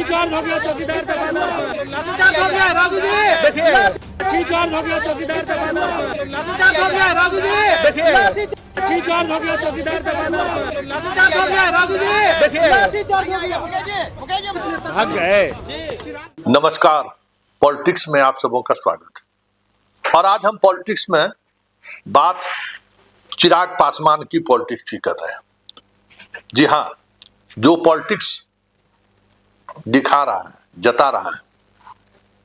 Charge हो गया चौकीदार दबाना चार्ज हो गया राजू जी देखिए चार्ज हो गया चौकीदार दबाना चार्ज हो गया राजू जी देखिए चार्ज हो गया चौकीदार दबाना चार्ज हो गया राजू जी देखिए भाग गए। नमस्कार, पॉलिटिक्स में आप सबों का स्वागत है। और आज हम पॉलिटिक्स में बात चिराग पासवान की पॉलिटिक्स की कर रहे हैं। जी हाँ, जो पॉलिटिक्स दिखा रहा है, जता रहा है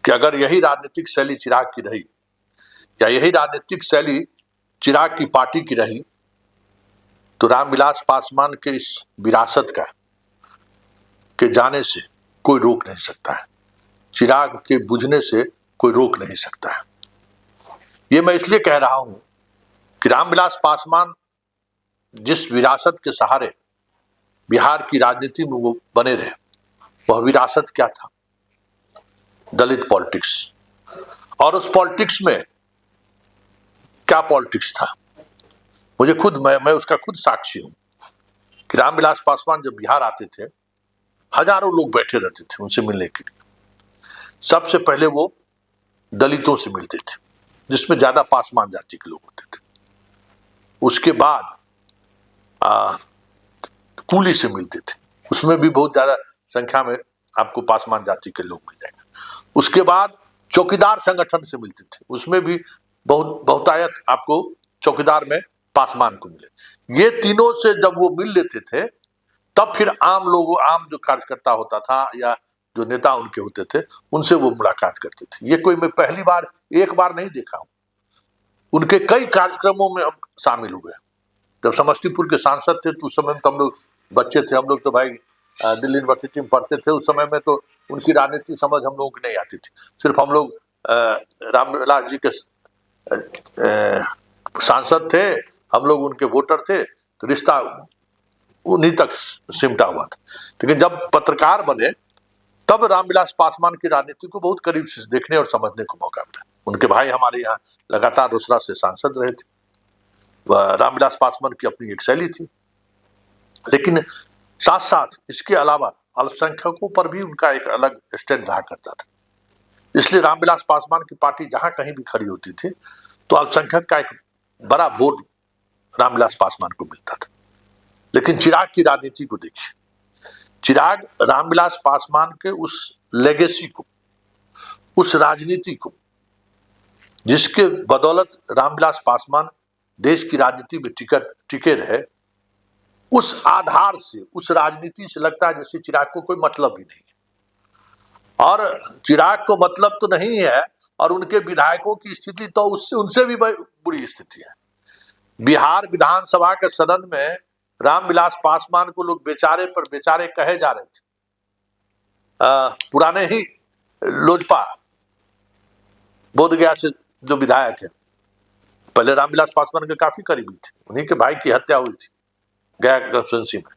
कि अगर यही राजनीतिक शैली चिराग की रही या यही राजनीतिक शैली चिराग की पार्टी की रही तो रामविलास पासवान के इस विरासत का के जाने से कोई रोक नहीं सकता है, चिराग के बुझने से कोई रोक नहीं सकता है। ये मैं इसलिए कह रहा हूं कि रामविलास पासवान जिस विरासत के सहारे बिहार की राजनीति में वो बने रहे, वह विरासत क्या था? दलित पॉलिटिक्स। और उस पॉलिटिक्स में क्या पॉलिटिक्स था, मुझे खुद मैं उसका खुद साक्षी हूं कि रामविलास पासवान जब बिहार आते थे, हजारों लोग बैठे रहते थे उनसे मिलने के लिए। सबसे पहले वो दलितों से मिलते थे, जिसमें ज्यादा पासवान जाति के लोग होते थे। उसके बाद कुली से मिलते थे, उसमें भी बहुत ज्यादा संख्या में आपको पासवान जाति के लोग मिल जाएंगे। उसके बाद चौकीदार संगठन से मिलते थे, उसमें भी बहुतायत आपको चौकीदार में पासवान को मिले। ये तीनों से जब वो मिल लेते थे, तब फिर आम जो कार्यकर्ता होता था या जो नेता उनके होते थे, उनसे वो मुलाकात करते थे। ये कोई मैं पहली बार एक बार नहीं देखा हूं, उनके कई कार्यक्रमों में हम शामिल हुए। जब समस्तीपुर के सांसद थे तो उस समय में तो हम लोग बच्चे थे, हम लोग तो भाई दिल्ली यूनिवर्सिटी में पढ़ते थे। उस समय में तो उनकी राजनीति समझ हम लोगों को नहीं आती थी। सिर्फ हम लोग रामविलास जी के सांसद थे, हम लोग उनके वोटर थे, तो रिश्ता उन्हीं तक सिमटा हुआ था। लेकिन जब पत्रकार बने, तब रामविलास पासवान की राजनीति को बहुत करीब से देखने और समझने को मौका मिला। उनके भाई हमारे यहाँ लगातार रोसड़ा से सांसद रहे थे। रामविलास पासवान की अपनी एक शैली थी, लेकिन साथ साथ इसके अलावा अल्पसंख्यकों पर भी उनका एक अलग स्टैंड रहा करता था। इसलिए रामविलास पासवान की पार्टी जहां कहीं भी खड़ी होती थी तो अल्पसंख्यक का एक बड़ा वोट रामविलास पासवान को मिलता था। लेकिन चिराग की राजनीति को देखिए, चिराग रामविलास पासवान के उस लेगेसी को, उस राजनीति को, जिसके बदौलत रामविलास पासवान देश की राजनीति में टिके रहे, उस आधार से, उस राजनीति से लगता है जैसे चिराग को कोई मतलब ही नहीं है। और चिराग को मतलब तो नहीं है, और उनके विधायकों की स्थिति तो उससे उनसे भी बुरी स्थिति है। बिहार विधानसभा के सदन में रामविलास पासवान को लोग बेचारे पर बेचारे कहे जा रहे थे। पुराने ही लोजपा बोधगया से जो विधायक है, पहले रामविलास पासवान के काफी करीबी थे, उन्हीं के भाई की हत्या हुई थी गया कंस्टिट्यूंसी में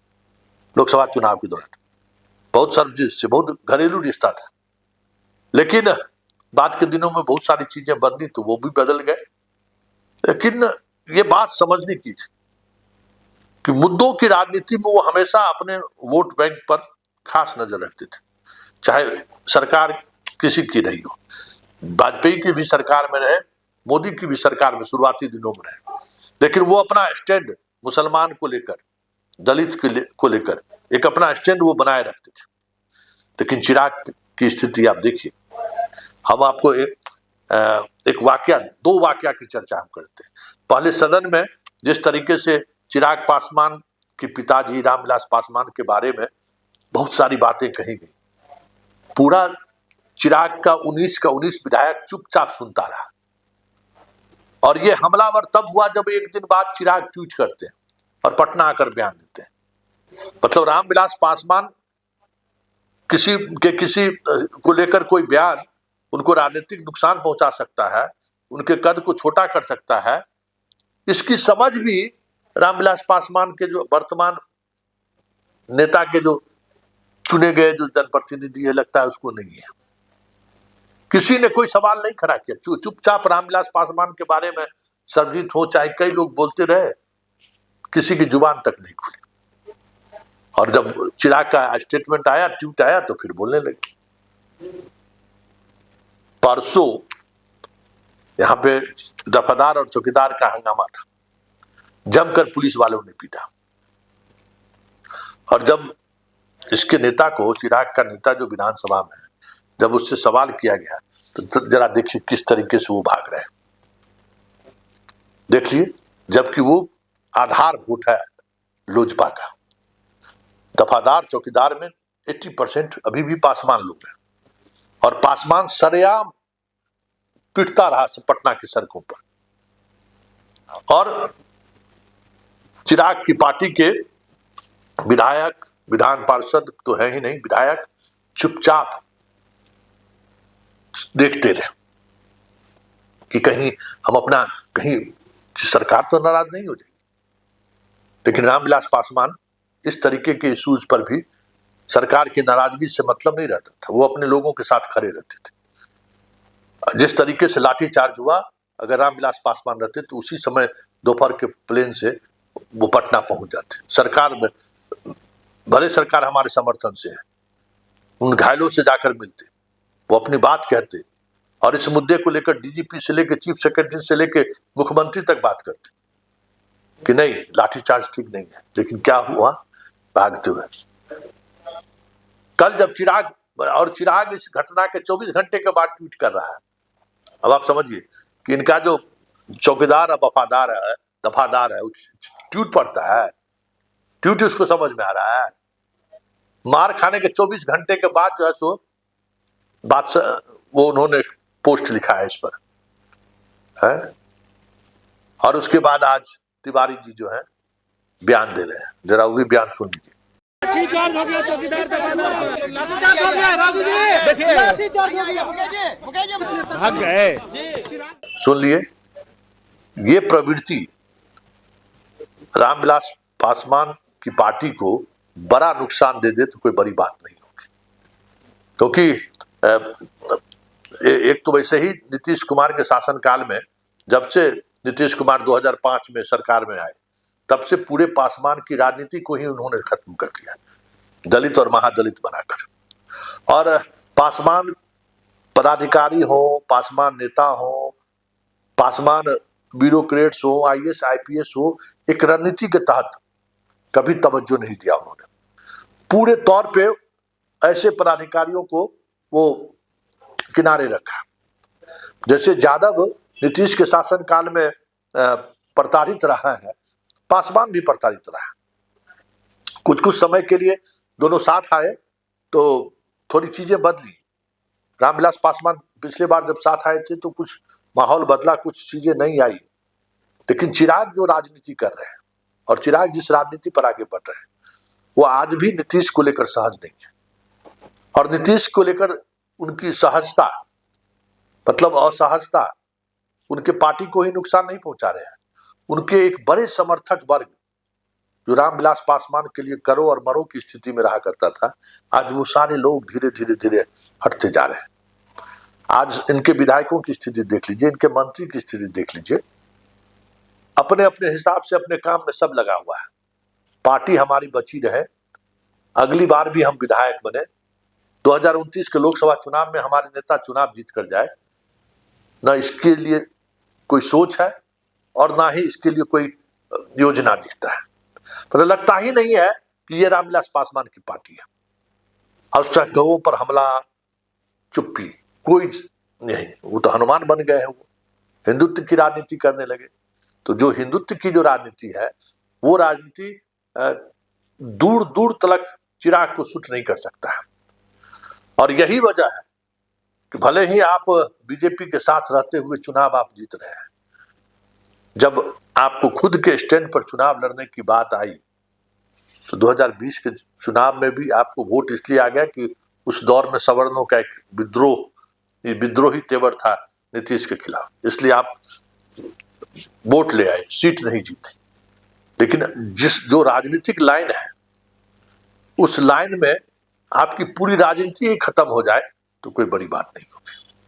लोकसभा चुनाव के दौरान। बहुत सर्वजित से, बहुत घरेलू रिश्ता था। लेकिन बाद के दिनों में बहुत सारी चीजें बदली तो वो भी बदल गए। लेकिन ये बात समझने की थी कि मुद्दों की राजनीति में वो हमेशा अपने वोट बैंक पर खास नजर रखते थे, चाहे सरकार किसी की रही हो। वाजपेयी की भी सरकार में रहे, मोदी की भी सरकार में शुरुआती दिनों में रहे, लेकिन वो अपना स्टैंड मुसलमान को लेकर, दलित को लेकर एक अपना स्टैंड वो बनाए रखते थे। लेकिन चिराग की स्थिति आप देखिए। हम आपको एक वाकया, दो वाकया की चर्चा हम करते हैं। पहले सदन में जिस तरीके से चिराग पासवान के पिताजी रामविलास पासवान के बारे में बहुत सारी बातें कही गई, पूरा चिराग का 19 विधायक चुपचाप सुनता रहा। और ये हमलावर तब हुआ जब एक दिन बाद चिराग ट्वीट करते हैं और पटना आकर बयान देते हैं। मतलब रामविलास पासवान किसी को लेकर कोई बयान उनको राजनीतिक नुकसान पहुंचा सकता है, उनके कद को छोटा कर सकता है। इसकी समझ भी रामविलास पासवान के जो वर्तमान नेता के जो चुने गए जो जनप्रतिनिधि है, लगता है उसको नहीं है। किसी ने कोई सवाल नहीं खड़ा किया, चुपचाप रामविलास पासवान के बारे में सर्वजित हो चाहे कई लोग बोलते रहे, किसी की जुबान तक नहीं खुली। और जब चिराग का स्टेटमेंट आया, ट्वीट आया, तो फिर बोलने लगे। परसों यहां पे दफादार और चौकीदार का हंगामा था, जमकर पुलिस वालों ने पीटा। और जब इसके नेता को, चिराग का नेता जो विधानसभा में है, जब उससे सवाल किया गया तो जरा देखिए किस तरीके से वो भाग रहे हैं। देखिए, जबकि वो आधारभूत है लोजपा का। दफादार चौकीदार में 80% अभी भी पासवान लोग हैं, और पासवान सरेआम पिटता रहा पटना की सड़कों पर। और चिराग की पार्टी के विधायक, विधान पार्षद तो है ही नहीं, विधायक चुपचाप देखते रहे कि कहीं हम अपना, कहीं सरकार तो नाराज नहीं हो जाएगी। लेकिन रामविलास पासवान इस तरीके के इश्यूज पर भी सरकार की नाराजगी से मतलब नहीं रहता था, वो अपने लोगों के साथ खड़े रहते थे। जिस तरीके से लाठीचार्ज हुआ, अगर रामविलास पासवान रहते तो उसी समय दोपहर के प्लेन से वो पटना पहुंच जाते। सरकार में, भले सरकार हमारे समर्थन से है, उन घायलों से जाकर मिलते, वो अपनी बात कहते, और इस मुद्दे को लेकर डीजीपी से लेकर चीफ सेक्रेटरी से लेकर मुख्यमंत्री तक बात करते कि नहीं, लाठीचार्ज ठीक नहीं है। लेकिन क्या हुआ, भागते हुए। कल जब चिराग इस घटना के 24 घंटे के बाद ट्वीट कर रहा है, अब आप समझिए कि इनका जो चौकीदार और दफादार है, ट्वीट पढ़ता है, ट्वीट उसको समझ में आ रहा है। मार खाने के 24 घंटे के बाद जो है सो बात, वो उन्होंने पोस्ट लिखा है इस पर है। और उसके बाद आज तिवारी जी जो है बयान दे रहे हैं, जरा वो भी बयान सुन लीजिए। लाठीचार्ज हो गया चौकीदार दफादार, लाठीचार्ज हो गया राजू जी, देखिए लाठीचार्ज हो गया, भाग गए। सुन लिए, ये प्रवृत्ति रामविलास पासवान की पार्टी को बड़ा नुकसान दे दे तो कोई बड़ी बात नहीं होगी। क्योंकि एक तो वैसे ही नीतीश कुमार के शासनकाल में, जब से नीतीश कुमार 2005 में सरकार में आए, तब से पूरे पासवान की राजनीति को ही उन्होंने खत्म कर दिया, दलित और महादलित बनाकर। और पासवान पदाधिकारी हो, पासवान नेता हो, पासवान ब्यूरोक्रेट्स हो, आईएएस आईपीएस हो, एक रणनीति के तहत कभी तवज्जो नहीं दिया उन्होंने। पूरे तौर पे ऐसे पदाधिकारियों को वो किनारे रखा। जैसे यादव नीतीश के शासनकाल में प्रताड़ित रहा है, पासवान भी प्रताड़ित रहा। कुछ समय के लिए दोनों साथ आए तो थोड़ी चीजें बदली। रामविलास पासवान पिछले बार जब साथ आए थे तो कुछ माहौल बदला, कुछ चीजें नहीं आई। लेकिन चिराग जो राजनीति कर रहे हैं, और चिराग जिस राजनीति पर आगे बढ़ रहे हैं, वो आज भी नीतीश को लेकर सहज नहीं है। और नीतीश को लेकर उनकी सहजता, मतलब असहजता, उनके पार्टी को ही नुकसान नहीं पहुंचा रहे हैं। उनके एक बड़े समर्थक वर्ग जो रामविलास पासवान के लिए करो और मरो की स्थिति में रहा करता था, आज वो सारे लोग धीरे धीरे हटते जा रहे हैं। आज इनके विधायकों की स्थिति देख लीजिए, इनके मंत्री की स्थिति देख लीजिए। अपने अपने हिसाब से अपने काम में सब लगा हुआ है। पार्टी हमारी बची रहे, अगली बार भी हम विधायक बने, 2029 के लोकसभा चुनाव में हमारे नेता चुनाव जीत कर जाए, ना इसके लिए कोई सोच है और ना ही इसके लिए कोई योजना दिखता है। मतलब लगता ही नहीं है कि ये रामविलास पासवान की पार्टी है। अल्पसंख्यकों पर हमला, चुप्पी, कोई नहीं। वो तो हनुमान बन गए हैं, वो हिंदुत्व की राजनीति करने लगे। तो जो हिंदुत्व की जो राजनीति है, वो राजनीति दूर दूर तक चिराग को सूट नहीं कर सकता है। और यही वजह है कि भले ही आप बीजेपी के साथ रहते हुए चुनाव आप जीत रहे हैं, जब आपको खुद के स्टैंड पर चुनाव लड़ने की बात आई तो 2020 के चुनाव में भी आपको वोट इसलिए आ गया कि उस दौर में सवर्णों का एक विद्रोही तेवर था नीतीश के खिलाफ, इसलिए आप वोट ले आए, सीट नहीं जीते। लेकिन जो राजनीतिक लाइन है, उस लाइन में आपकी पूरी राजनीति ही खत्म हो जाए तो कोई बड़ी बात नहीं।